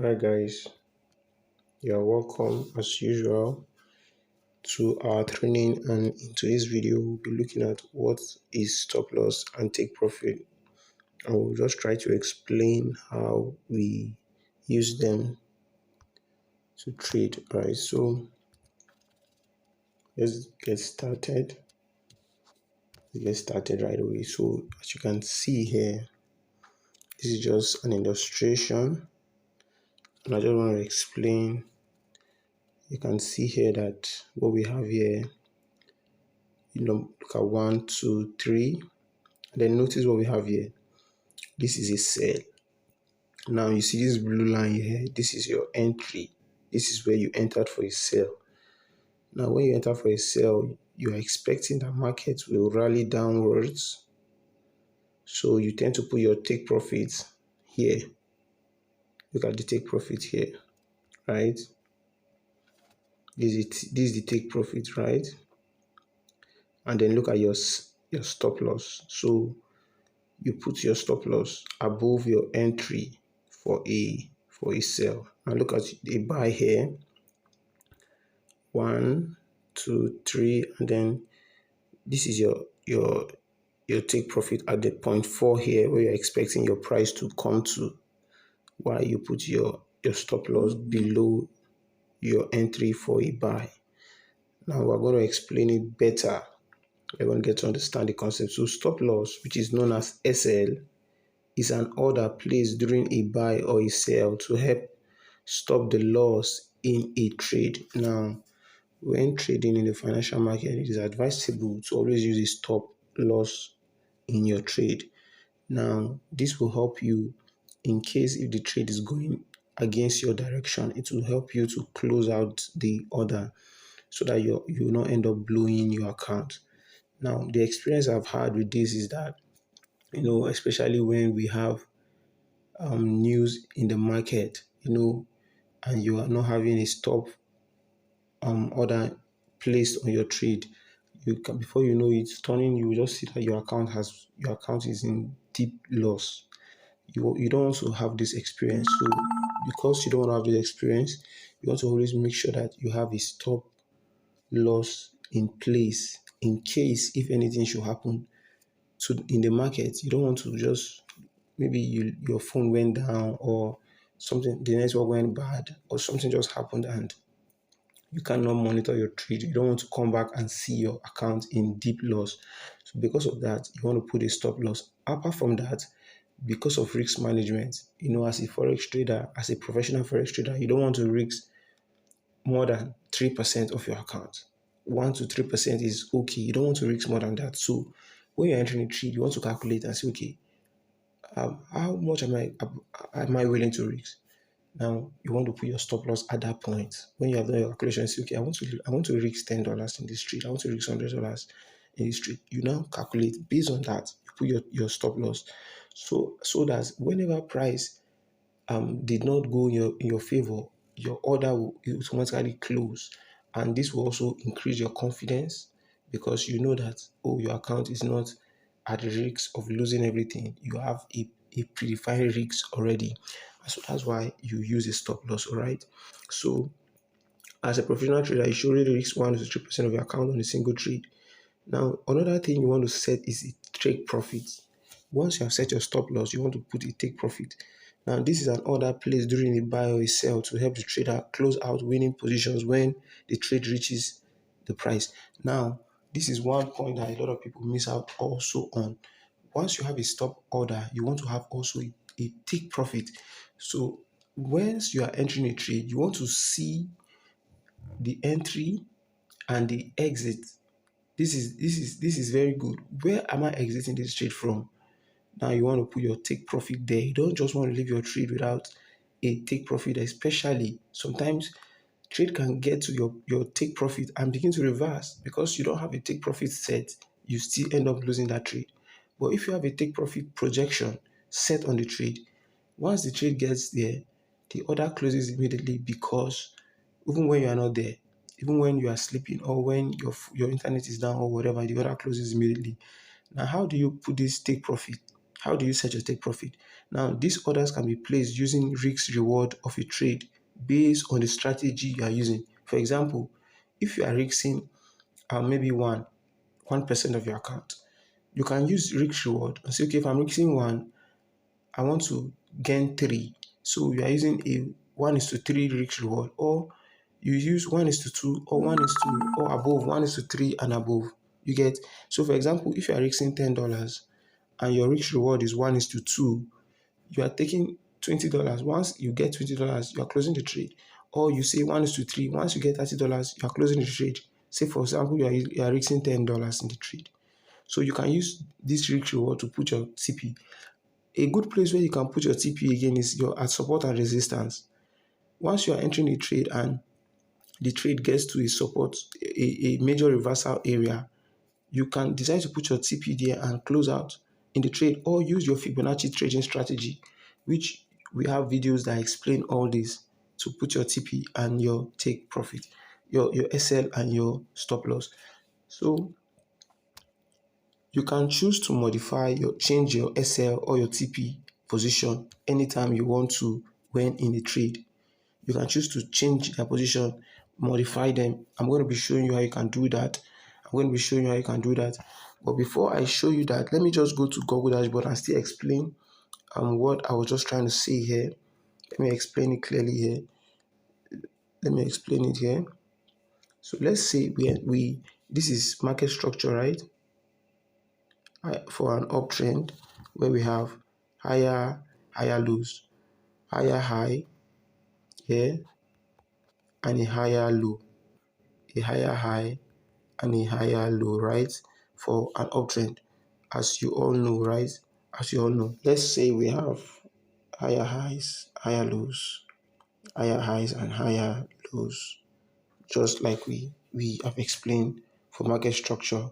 Hi guys, you're welcome as usual to our training, and in today's video we'll be looking at what is stop loss and take profit. I will just try to explain how we use them to trade. Alright, so let's get started. Right away. So as you can see here, this is just an illustration, and I just want to explain. You can see here that what we have here, look at 1, 2, 3. Then notice what we have here. This is a sell. Now you see this blue line here. This is your entry. This is where you entered for a sell. Now when you enter for a sell, you are expecting that market will rally downwards. So you tend to put your take profits here. Look at the take profit here, right? This is the take profit, right? And then look at your stop loss. So you put your stop loss above your entry for a sell. Now look at a buy here. 1, 2, 3, and then this is your take profit at the point 4 here, where you're expecting your price to come to, while you put your stop loss below your entry for a buy. Now we're going to explain it better. We're going to get to understand the concept. So stop loss, which is known as SL, is an order placed during a buy or a sell to help stop the loss in a trade. Now, when trading in the financial market, it is advisable to always use a stop loss in your trade. Now, this will help you in case if the trade is going against your direction. It will help you to close out the order so that you will not end up blowing your account. Now, the experience I've had with this is that, especially when we have news in the market, and you are not having a stop order placed on your trade, you can, before you know it, turning, you will just see that your account is in deep loss. You don't want to have this experience. So because you don't want to have this experience, you want to always make sure that you have a stop loss in place in case if anything should happen to in the market. You don't want to just, maybe your phone went down, or something, the network went bad, or something just happened and you cannot monitor your trade. You don't want to come back and see your account in deep loss. So because of that, you want to put a stop loss. Apart from that, because of risk management, as a forex trader, as a professional forex trader, you don't want to risk more than 3% of your account. 1 to 3% is okay. You don't want to risk more than that. So when you're entering a trade, you want to calculate and say, okay, how much am I willing to risk? Now you want to put your stop loss at that point. When you have done your calculation, say, okay, I want to risk $10 in this trade. I want to risk $100 in this trade. You now calculate based on that. You put your stop loss, so that whenever price did not go in your favor, your order will automatically close, and this will also increase your confidence, because you know that, oh, your account is not at the risk of losing everything. You have a predefined risk already. So that's why you use a stop loss. All right. So as a professional trader, you should really risk 1 to 3% of your account on a single trade. Now, another thing you want to set is a take profit. Once you have set your stop loss, you want to put a take profit. Now, this is an order placed during a buy or a sell to help the trader close out winning positions when the trade reaches the price. Now, this is one point that a lot of people miss out also on. Once you have a stop order, you want to have also a take profit. So once you are entering a trade, you want to see the entry and the exit. This is very good. Where am I exiting this trade from? Now you want to put your take profit there. You don't just want to leave your trade without a take profit, especially sometimes trade can get to your take profit and begin to reverse because you don't have a take profit set. You still end up losing that trade. But if you have a take profit projection set on the trade, once the trade gets there, the order closes immediately, because even when you are not there, even when you are sleeping, or when your internet is down or whatever, the order closes immediately. Now, how do you put this take profit? How do you set your take profit? Now, these orders can be placed using risk reward of a trade based on the strategy you are using. For example, if you are risking maybe 1% of your account, you can use risk reward and say, okay, if I'm risking 1, I want to gain 3. So you are using a 1:3 risk reward, or you use 1:2, or 1:2, or above, 1:3 and above. You get? So for example, if you are risking $10 and your risk reward is 1:2, you are taking $20. Once you get $20, you are closing the trade. Or you say 1:3, once you get $30, you are closing the trade. Say for example, you are risking $10 in the trade. So you can use this risk reward to put your TP. A good place where you can put your TP again is your at support and resistance. Once you are entering a trade and the trade gets to a support, a major reversal area, you can decide to put your TP there and close out in the trade, or use your Fibonacci trading strategy, which we have videos that explain all this, to put your TP and your take profit, your SL and your stop loss. So you can choose to change your SL or your TP position anytime you want to when in a trade. You can choose to change their position, modify them. I'm going to be showing you how you can do that. But before I show you that, let me just go to Google Dashboard and still explain what I was just trying to say here. Let me explain it clearly here. So let's say this is market structure, right? For an uptrend where we have higher lows, higher high here, and a higher low, a higher high and a higher low, right? For an uptrend, as you all know, right? Let's say we have higher highs, higher lows, higher highs and higher lows, just like we have explained for market structure.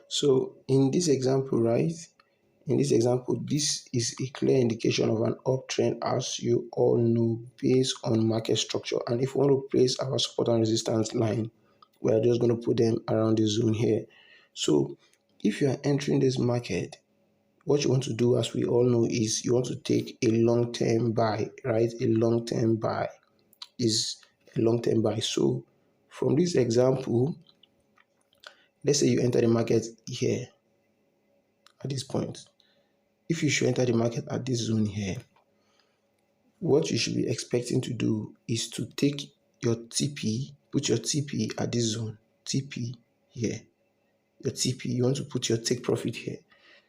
So in this example, right? This is a clear indication of an uptrend, as you all know, based on market structure. And if we want to place our support and resistance line, we are just going to put them around the zone here. So if you are entering this market, what you want to do, as we all know, is you want to take a long-term buy, right? A long-term buy is a long-term buy. So from this example, let's say you enter the market here at this point. If you should enter the market at this zone here, what you should be expecting to do is to take your TP, put your TP at this zone, TP here, your TP, you want to put your take profit here.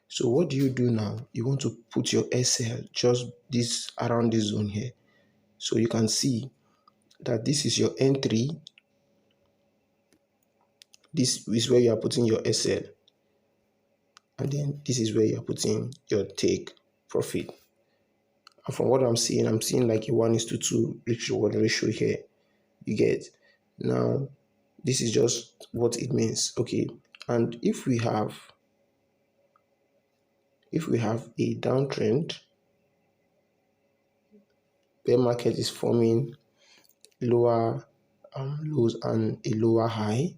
So what do you do now? You want to put your SL just this around this zone here. So you can see that this is your entry. This is where you are putting your SL. And then this is where you are putting your take profit. And from what I'm seeing like a 1:2 ratio here. You get? Now, this is just what it means. Okay. And if we have a downtrend, bear market is forming lower lows and a lower high,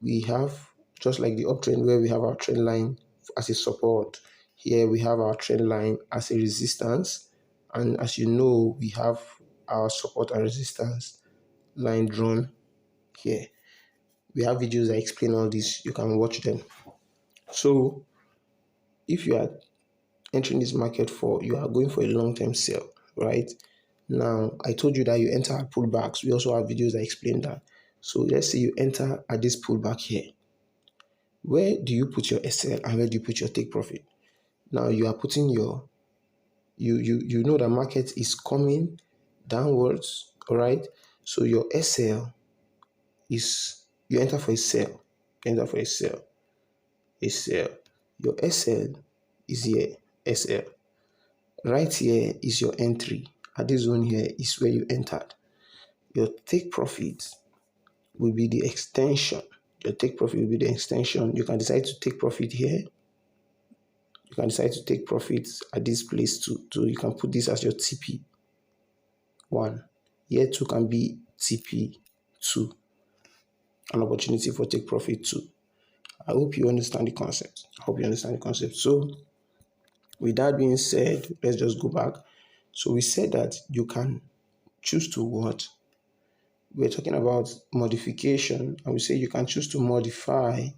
we have, just like the uptrend where we have our trend line as a support, here we have our trend line as a resistance. And as you know, we have our support and resistance line drawn here. We have videos that explain all this. You can watch them. So if you are entering this market you are going for a long-term sell, right? Now, I told you that you enter at pullbacks. We also have videos that explain that. So let's say you enter at this pullback here. Where do you put your SL and where do you put your take profit? Now you are putting your, you know the market is coming downwards, all right? So your SL is, you enter for a sell, a sell. Your SL is here, SL. Right here is your entry. At this zone here is where you entered. Your take profit will be the extension. You can decide to take profit here. You can decide to take profits at this place too. So you can put this as your TP1. Here too can be TP2. an opportunity for take profit too. I hope you understand the concept. I hope you understand the concept. So with that being said, let's just go back. So we said that you can choose to what? We're talking about modification, and we say you can choose to modify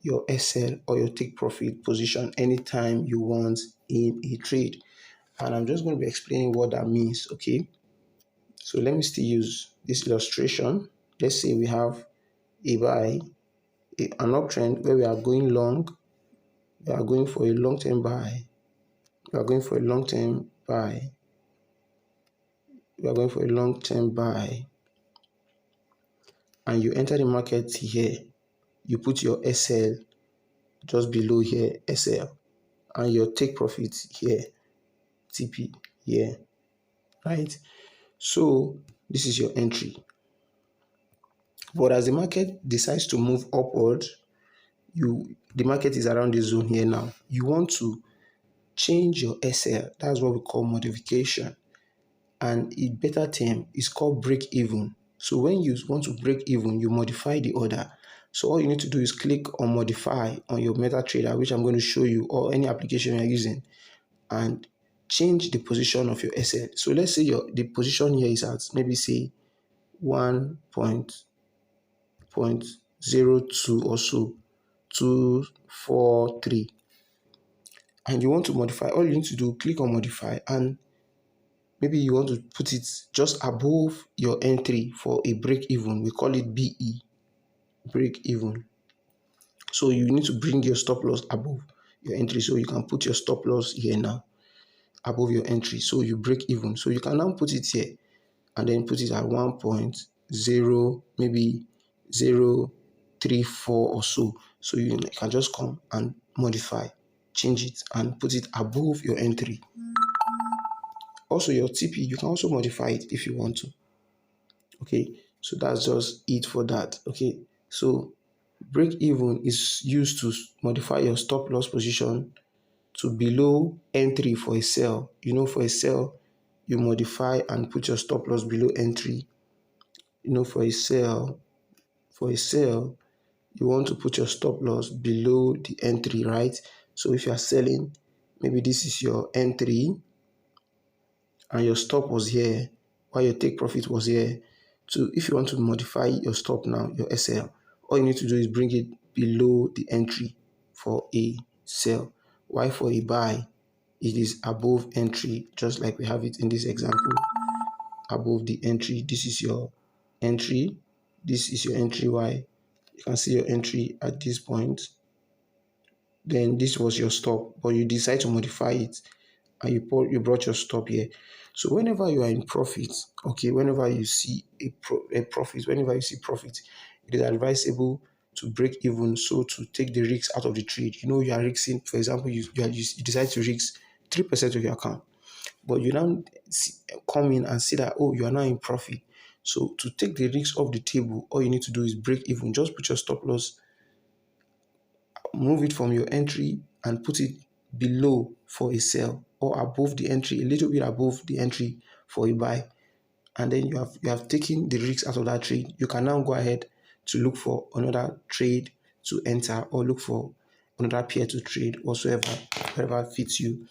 your SL or your take profit position anytime you want in a trade. And I'm just going to be explaining what that means, okay? So let me still use this illustration. Let's say we have a buy, an uptrend where we are going long, we are going for a long-term buy, we are going for a long-term buy, we are going for a long-term buy, and you enter the market here, you put your SL just below here, SL, and your take profit here, TP here, right? So this is your entry. But as the market decides to move upward, the market is around this zone here now. You want to change your SL. That's what we call modification. And in better term, it's called break even. So when you want to break even, you modify the order. So all you need to do is click on modify on your MetaTrader, which I'm going to show you, or any application you're using, and change the position of your SL. So let's say the position here is at maybe say 1.02 or so, 243, and you want to modify. All you need to do, click on modify, and maybe you want to put it just above your entry for a break even. We call it BE, break even. So you need to bring your stop loss above your entry. So you can put your stop loss here now above your entry. So you break even. So you can now put it here and then put it at 1.0, maybe 0.34 or so. So you can just come and modify, change it, and put it above your entry. Also, your TP, you can also modify it if you want to. Okay, so that's just it for that. Okay, so break even is used to modify your stop loss position to below entry for a sell. You know, for a sell, you modify and put your stop loss below entry. You know, for a sell, you want to put your stop loss below the entry, right? So if you are selling, maybe this is your entry and your stop was here while your take profit was here. So if you want to modify your stop now, your SL, all you need to do is bring it below the entry for a sell. While for a buy, it is above entry, just like we have it in this example. Above the entry, this is your entry, this is your entry Y. You can see your entry at this point. Then this was your stop, but you decide to modify it and you brought your stop here. So whenever you are in profit, okay, whenever you see a profit, whenever you see profit, it is advisable to break even, so to take the risks out of the trade. You know, you are risking, for example, you decide to risk 3% of your account, but you now come in and see that, oh, you are now in profit. So to take the risks off the table, all you need to do is break even. Just put your stop loss, move it from your entry and put it below for a sell, or above the entry, a little bit above the entry for a buy. And then you have taken the risks out of that trade. You can now go ahead to look for another trade to enter, or look for another pair to trade, whatsoever, whatever fits you,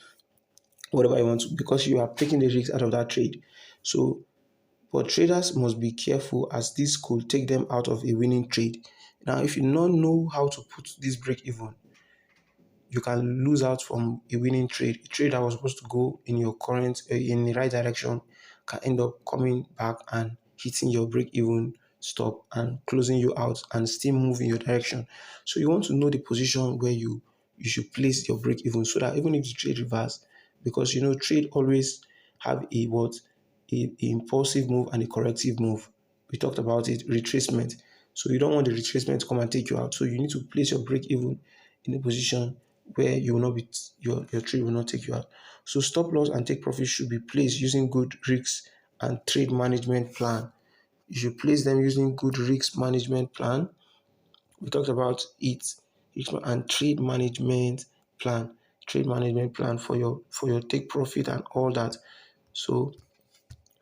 whatever you want to, because you have taken the risks out of that trade. So, but traders must be careful, as this could take them out of a winning trade. Now, if you don't know how to put this break even, you can lose out from a winning trade. A trade that was supposed to go in your current, in the right direction, can end up coming back and hitting your break even stop and closing you out and still moving your direction. So you want to know the position where you should place your break even, so that even if the trade reverse, because you know trade always have a impulsive move and a corrective move. We talked about it, retracement. So you don't want the retracement to come and take you out. So you need to place your break even in a position where you will not be, your trade will not take you out. So stop loss and take profit should be placed using good risks and trade management plan. You should place them using good risk management plan. We talked about it, and trade management plan. Trade management plan for your take profit and all that. So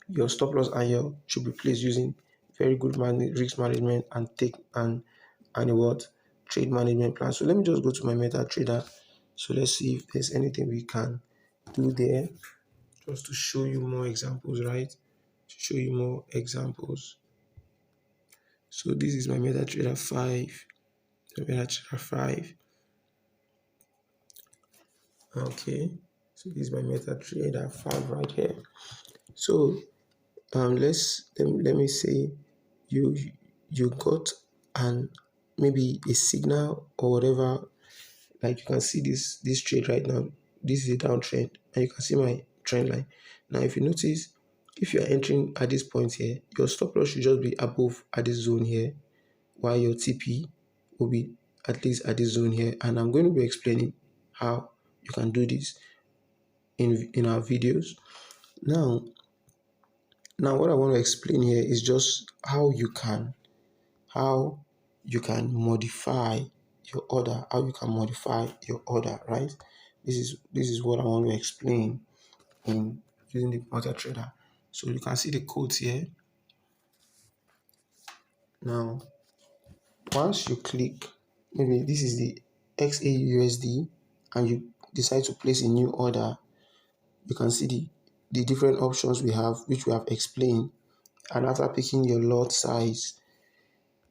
your stop loss and your should be placed using very good risk management and take and a what trade management plan. So let me just go to my MetaTrader. So let's see if there's anything we can do there, just to show you more examples, right? To show you more examples. So this is my MetaTrader 5. MetaTrader 5. Okay. So this is my MetaTrader 5 right here. So let me say you got an maybe a signal or whatever. Like you can see this trade right now. This is a downtrend, and you can see my trend line. Now, if you notice, if you are entering at this point here, your stop loss should just be above at this zone here, while your TP will be at least at this zone here. And I'm going to be explaining how you can do this in our videos. Now what I want to explain here is just how you can modify your order, right? This is what I want to explain in using the MetaTrader. So you can see the codes here. Now, once you click, maybe this is the XAUSD, and you decide to place a new order, you can see the different options we have, which we have explained. And after picking your lot size,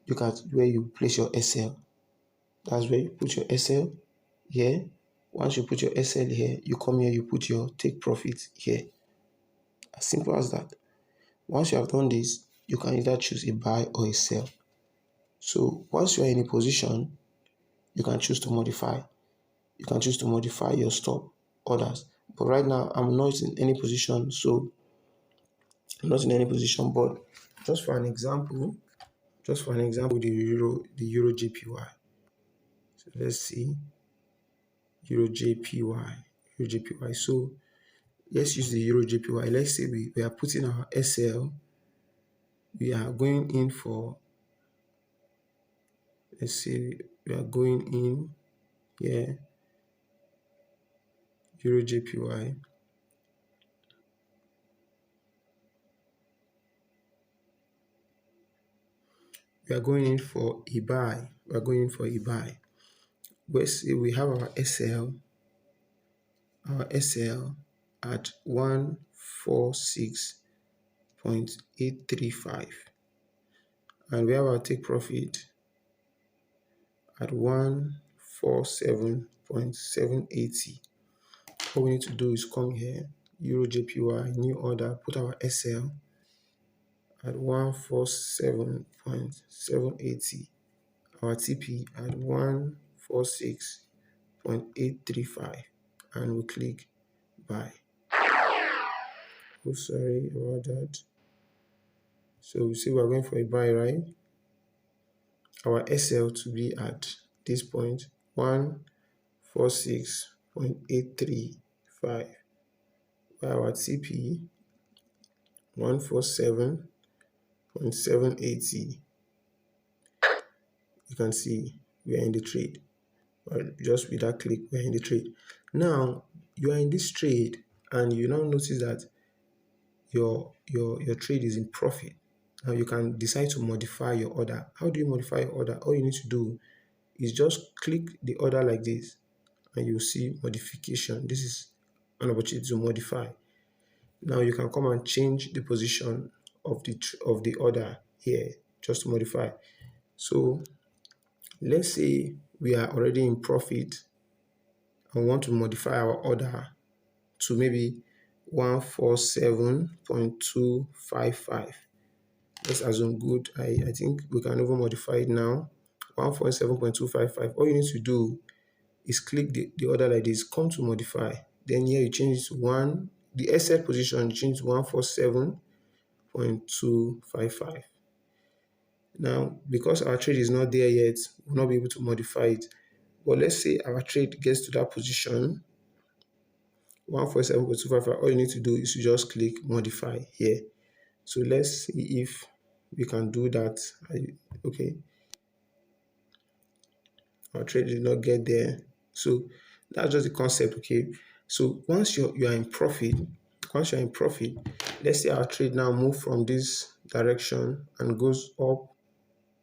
look at where you place your SL. That's where you put your SL here. Once you put your SL here, you come here, you put your take profit here. As simple as that. Once you have done this, you can either choose a buy or a sell. So once you are in a position, you can choose to modify. You can choose to modify your stop orders. But right now, I'm not in any position, so I'm not in any position. But just for an example, the Euro JPY. So let's see Euro JPY. So let's use the Euro JPY. Let's say we are putting our SL. We are going in for, let's say we are going in here, Euro JPY. We are going in for a buy. Let's say we have our SL at 146.835, and we have our take profit at 147.780. All we need to do is come here, Euro JPY, new order, put our SL at 147.780, our TP at 146.835, and we click buy. Oh, sorry about that. So we see we're going for a buy, right? Our SL to be at this point 146.835, while our TP 147.780. You can see we are in the trade. Well, just with that click, we are in the trade. Now you are in this trade, and you now notice that your trade is in profit. Now you can decide to modify your order. How do you modify your order? All you need to do is just click the order like this, and you'll see modification. This is an opportunity to modify. Now you can come and change the position of the order here, just to modify. So let's say we are already in profit and want to modify our order to maybe 147.255. Let's assume good. I think we can even modify it now. 147.255. All you need to do is click the order like this, come to modify. Then here you change it to the SL position, you change to 147.255. Now, because our trade is not there yet, we'll not be able to modify it. But let's say our trade gets to that position, 147.255, all you need to do is to just click modify here. So let's see if we can do that. Okay. Our trade did not get there. So that's just the concept, okay? So once you are in profit, once you're in profit, let's say our trade now move from this direction and goes up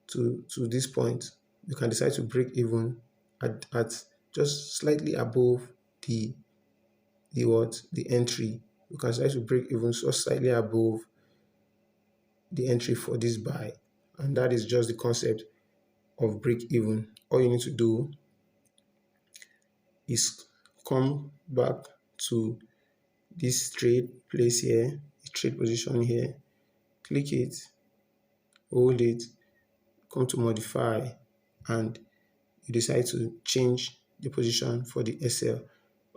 to this point, you can decide to break even at just slightly above the the entry. You can decide to break even so slightly above the entry for this buy, and that is just the concept of break even. All you need to do is come back to this trade place here, trade position here, click it, hold it, come to modify, and you decide to change the position for the SL.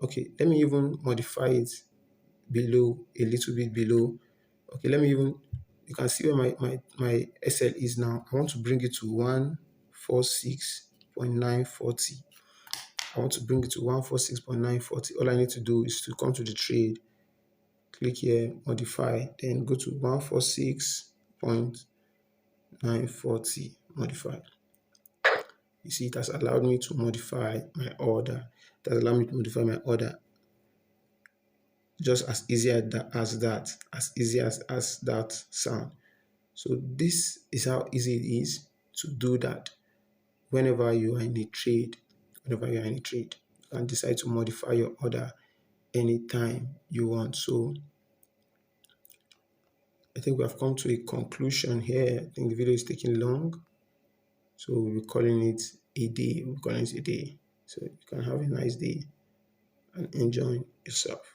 Okay, let me even modify it below, a little bit below. Okay, let me even, you can see where my SL is now. I want to bring it to 146.940. I want to bring it to 146.940. All I need to do is to come to the trade, click here, modify, then go to 146.940, modify. You see, it has allowed me to modify my order. It has allowed me to modify my order just as easy as that sound. So this is how easy it is to do that. Whenever you are in a trade, you can decide to modify your order anytime you want. So I think we have come to a conclusion here. I think the video is taking long, so we'll be calling it a day. So you can have a nice day and enjoy yourself.